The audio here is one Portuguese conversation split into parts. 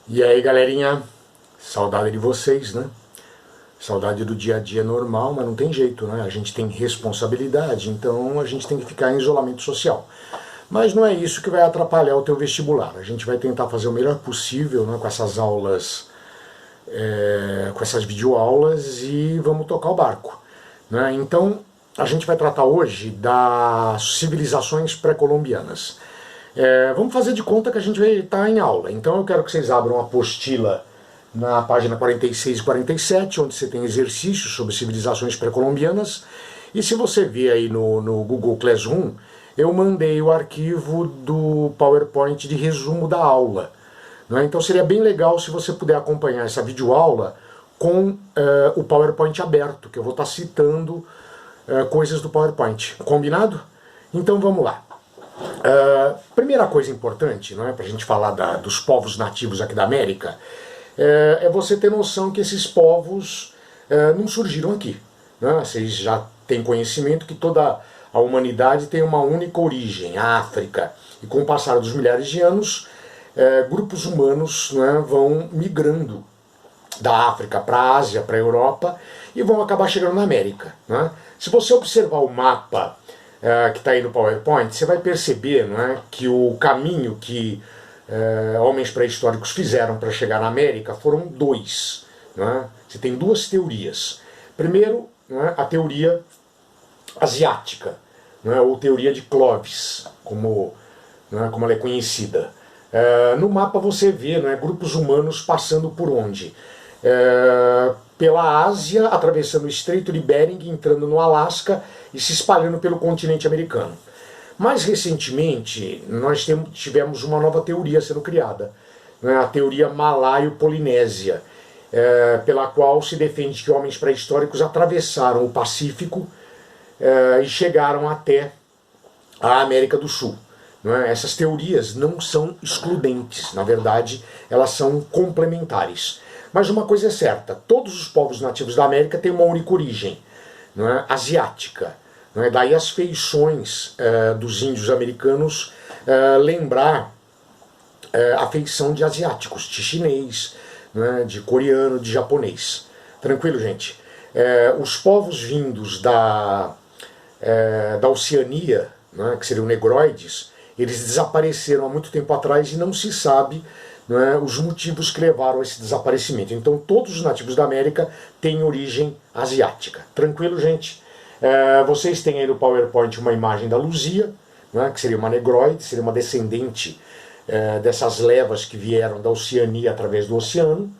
E aí, galerinha, saudade de vocês, né? Saudade do dia a dia normal, mas não tem jeito, né? A gente tem responsabilidade, então a gente tem que ficar em isolamento social. Mas não é isso que vai atrapalhar o teu vestibular. A gente vai tentar fazer o melhor possível, né, com essas aulas, com essas videoaulas, e vamos tocar o barco, né? Então, a gente vai tratar hoje das civilizações pré-colombianas. Vamos fazer de conta que a gente vai estar em aula. Então eu quero que vocês abram a apostila na página 46 e 47, onde você tem exercícios sobre civilizações pré-colombianas. E se você ver aí no Google Classroom, eu mandei o arquivo do PowerPoint de resumo da aula, né? Então seria bem legal se você puder acompanhar essa videoaula com o PowerPoint aberto, que eu vou estar citando coisas do PowerPoint. Combinado? Então vamos lá. Primeira coisa importante, não é, para a gente falar dos povos nativos aqui da América, é você ter noção que esses povos não surgiram aqui, né? Vocês já têm conhecimento que toda a humanidade tem uma única origem, a África. E com o passar dos milhares de anos, grupos humanos, né, vão migrando da África para a Ásia, para a Europa, e vão acabar chegando na América, né? Se você observar o mapa que está aí no PowerPoint, você vai perceber, né, que o caminho que homens pré-históricos fizeram para chegar na América foram dois, né? Você tem duas teorias. Primeiro, né, a teoria asiática, né, ou teoria de Clovis, como ela é conhecida. No mapa você vê, né, grupos humanos passando por onde? Pela Ásia, atravessando o Estreito de Bering, entrando no Alasca e se espalhando pelo continente americano. Mais recentemente, nós tivemos uma nova teoria sendo criada, né, a teoria malaio-polinésia, pela qual se defende que homens pré-históricos atravessaram o Pacífico e chegaram até a América do Sul. Essas teorias não são excludentes, na verdade, elas são complementares. Mas uma coisa é certa, todos os povos nativos da América têm uma única origem, asiática. Daí as feições dos índios americanos lembrar a feição de asiáticos, de chinês, de coreano, de japonês. Tranquilo, gente? Os povos vindos da Oceania, que seriam negroides, eles desapareceram há muito tempo atrás e não se sabe os motivos que levaram a esse desaparecimento. Então todos os nativos da América têm origem asiática. Tranquilo, gente? Vocês têm aí no PowerPoint uma imagem da Luzia, que seria uma negroide, seria uma descendente dessas levas que vieram da Oceania através do oceano.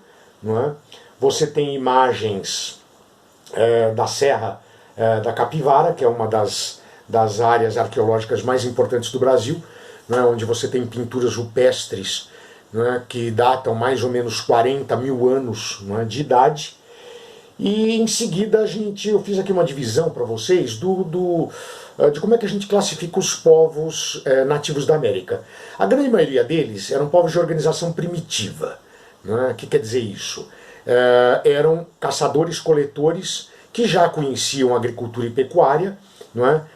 Você tem imagens da Serra da Capivara, que é uma das áreas arqueológicas mais importantes do Brasil, onde você tem pinturas rupestres que datam mais ou menos 40 mil anos de idade. E em seguida eu fiz aqui uma divisão para vocês de como é que a gente classifica os povos nativos da América. A grande maioria deles eram povos de organização primitiva. O que quer dizer isso? Eram caçadores-coletores que já conheciam agricultura e pecuária,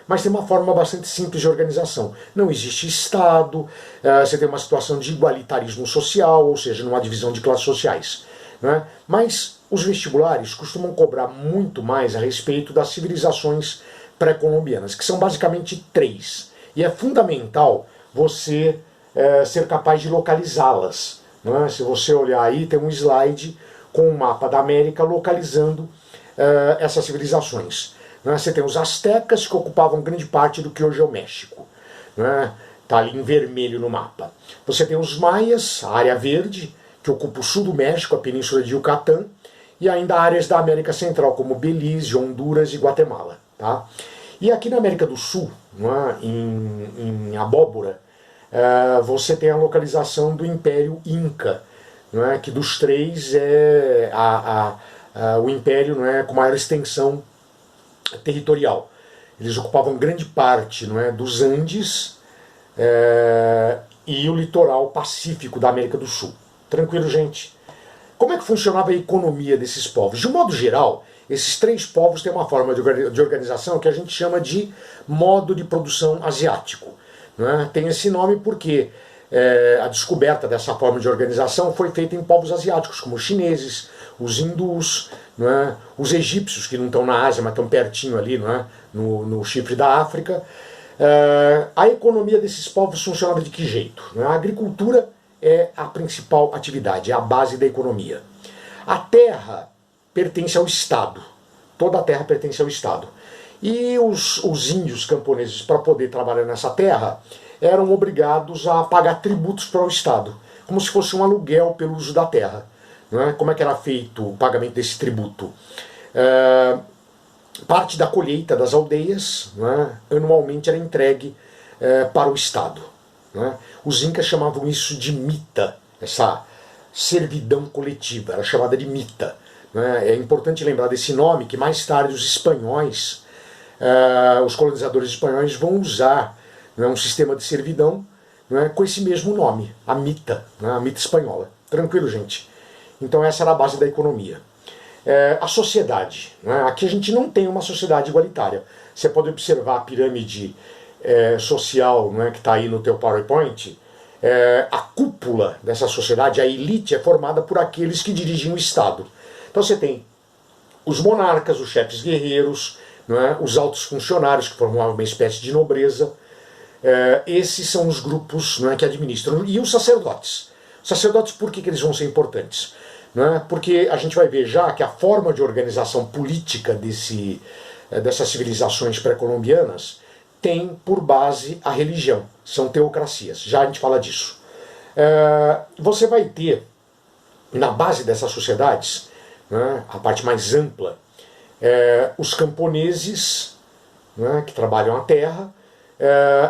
mas tem uma forma bastante simples de organização. Não existe Estado, você tem uma situação de igualitarismo social, ou seja, não há divisão de classes sociais. Mas os vestibulares costumam cobrar muito mais a respeito das civilizações pré-colombianas, que são basicamente três. E é fundamental você ser capaz de localizá-las. Se você olhar aí, tem um slide com um mapa da América localizando essas civilizações. Você tem os astecas, que ocupavam grande parte do que hoje é o México. Está ali em vermelho no mapa. Você tem os maias, a área verde, que ocupa o sul do México, a península de Yucatán, e ainda áreas da América Central, como Belize, Honduras e Guatemala. Tá? E aqui na América do Sul, em Abóbora, você tem a localização do Império Inca, que dos três é o império com maior extensão territorial. Eles ocupavam grande parte dos Andes e o litoral pacífico da América do Sul. Tranquilo, gente? Como é que funcionava a economia desses povos? De um modo geral, esses três povos têm uma forma de organização que a gente chama de modo de produção asiático. Tem esse nome porque a descoberta dessa forma de organização foi feita em povos asiáticos, como os chineses, os hindus, não é? Os egípcios, que não estão na Ásia, mas estão pertinho ali, não é? no chifre da África. A economia desses povos funcionava de que jeito? A agricultura é a principal atividade, é a base da economia. A terra pertence ao Estado, toda a terra pertence ao Estado. E os índios camponeses, para poder trabalhar nessa terra, eram obrigados a pagar tributos para o Estado, como se fosse um aluguel pelo uso da terra. Não é? Como é que era feito o pagamento desse tributo? Parte da colheita das aldeias, não é? Anualmente era entregue para o Estado. Não é? Os incas chamavam isso de mita, essa servidão coletiva, era chamada de mita. Não é? É importante lembrar desse nome, que mais tarde os espanhóis, os colonizadores espanhóis vão usar, não é, um sistema de servidão, não é, com esse mesmo nome, a mita, não é, a mita espanhola. Tranquilo, gente? Então essa era a base da economia. A sociedade. Né? Aqui a gente não tem uma sociedade igualitária. Você pode observar a pirâmide social, né, que está aí no teu PowerPoint. A cúpula dessa sociedade, a elite, é formada por aqueles que dirigem o Estado. Então você tem os monarcas, os chefes guerreiros, não é? Os altos funcionários, que formavam uma espécie de nobreza. Esses são os grupos, não é, que administram. E os sacerdotes. Os sacerdotes, por que eles vão ser importantes? Não é? Porque a gente vai ver já que a forma de organização política dessas civilizações pré-colombianas tem por base a religião. São teocracias. Já a gente fala disso. Você vai ter, na base dessas sociedades, né, a parte mais ampla, os camponeses, né, que trabalham a terra,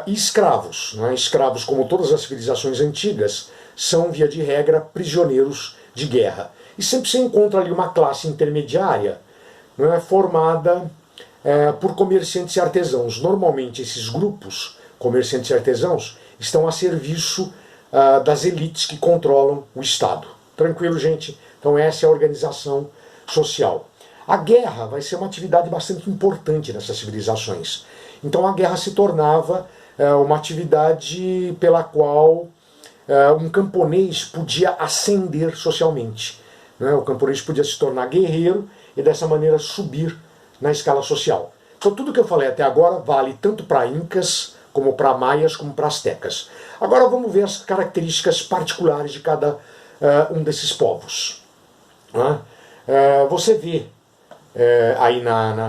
e escravos. Né, escravos, como todas as civilizações antigas, são, via de regra, prisioneiros de guerra. E sempre se encontra ali uma classe intermediária, né, formada por comerciantes e artesãos. Normalmente esses grupos, comerciantes e artesãos, estão a serviço das elites que controlam o Estado. Tranquilo, gente? Então essa é a organização social. A guerra vai ser uma atividade bastante importante nessas civilizações. Então a guerra se tornava uma atividade pela qual um camponês podia ascender socialmente. Né? O camponês podia se tornar guerreiro e dessa maneira subir na escala social. Então tudo que eu falei até agora vale tanto para incas, como para maias, como para astecas. Agora vamos ver as características particulares de cada um desses povos. Né? Você vê aí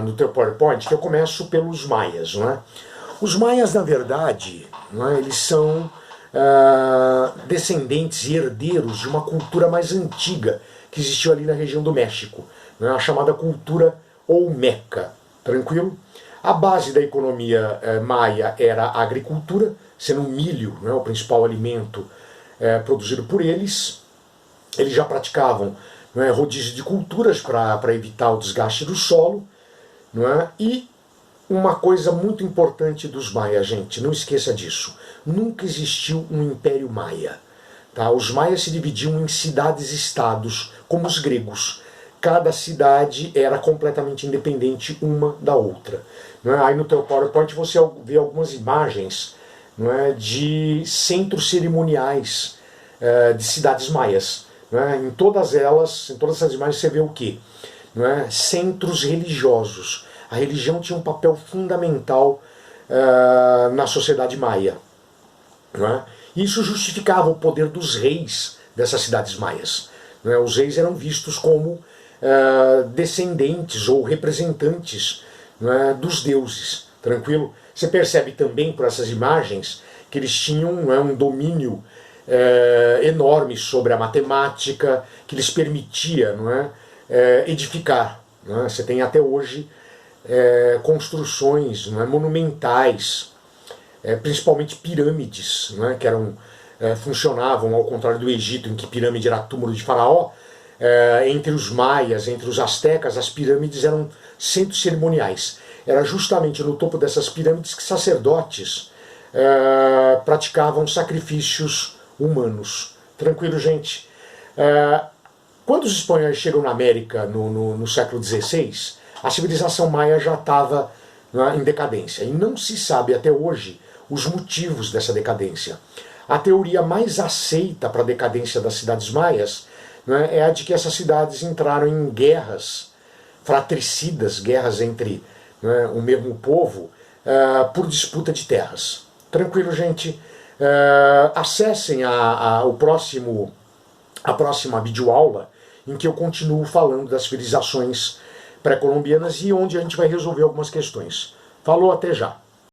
no teu PowerPoint que eu começo pelos maias. Né? Os maias, na verdade, né, eles são descendentes e herdeiros de uma cultura mais antiga que existiu ali na região do México, né, a chamada cultura olmeca. Tranquilo? A base da economia maia era a agricultura, sendo o milho, né, o principal alimento produzido por eles. Eles já praticavam, né, rodízio de culturas para evitar o desgaste do solo. Né, e uma coisa muito importante dos maias, gente, não esqueça disso. Nunca existiu um império maia. Tá? Os maias se dividiam em cidades-estados, como os gregos. Cada cidade era completamente independente uma da outra. Não é? Aí no teu PowerPoint você vê algumas imagens, não é, de centros cerimoniais de cidades maias. Não é? Em todas essas imagens você vê o quê? Não é? Centros religiosos. A religião tinha um papel fundamental na sociedade maia. Não é? Isso justificava o poder dos reis dessas cidades maias. Não é? Os reis eram vistos como descendentes ou representantes, não é, dos deuses. Tranquilo? Você percebe também por essas imagens que eles tinham, não é, um domínio enorme sobre a matemática, que lhes permitia, não é, edificar. Não é? Você tem até hoje construções, não é, monumentais, principalmente pirâmides, não é, que funcionavam ao contrário do Egito, em que pirâmide era túmulo de faraó. Entre os maias, entre os astecas, as pirâmides eram centros cerimoniais. Era justamente no topo dessas pirâmides que sacerdotes praticavam sacrifícios humanos. Tranquilo, gente? Quando os espanhóis chegam na América no século XVI, a civilização maia já estava em decadência. E não se sabe até hoje os motivos dessa decadência. A teoria mais aceita para a decadência das cidades maias, né, é a de que essas cidades entraram em guerras fratricidas, guerras entre, né, o mesmo povo, por disputa de terras. Tranquilo, gente? Acessem a próxima videoaula, em que eu continuo falando das civilizações pré-colombianas e onde a gente vai resolver algumas questões. Falou, até já!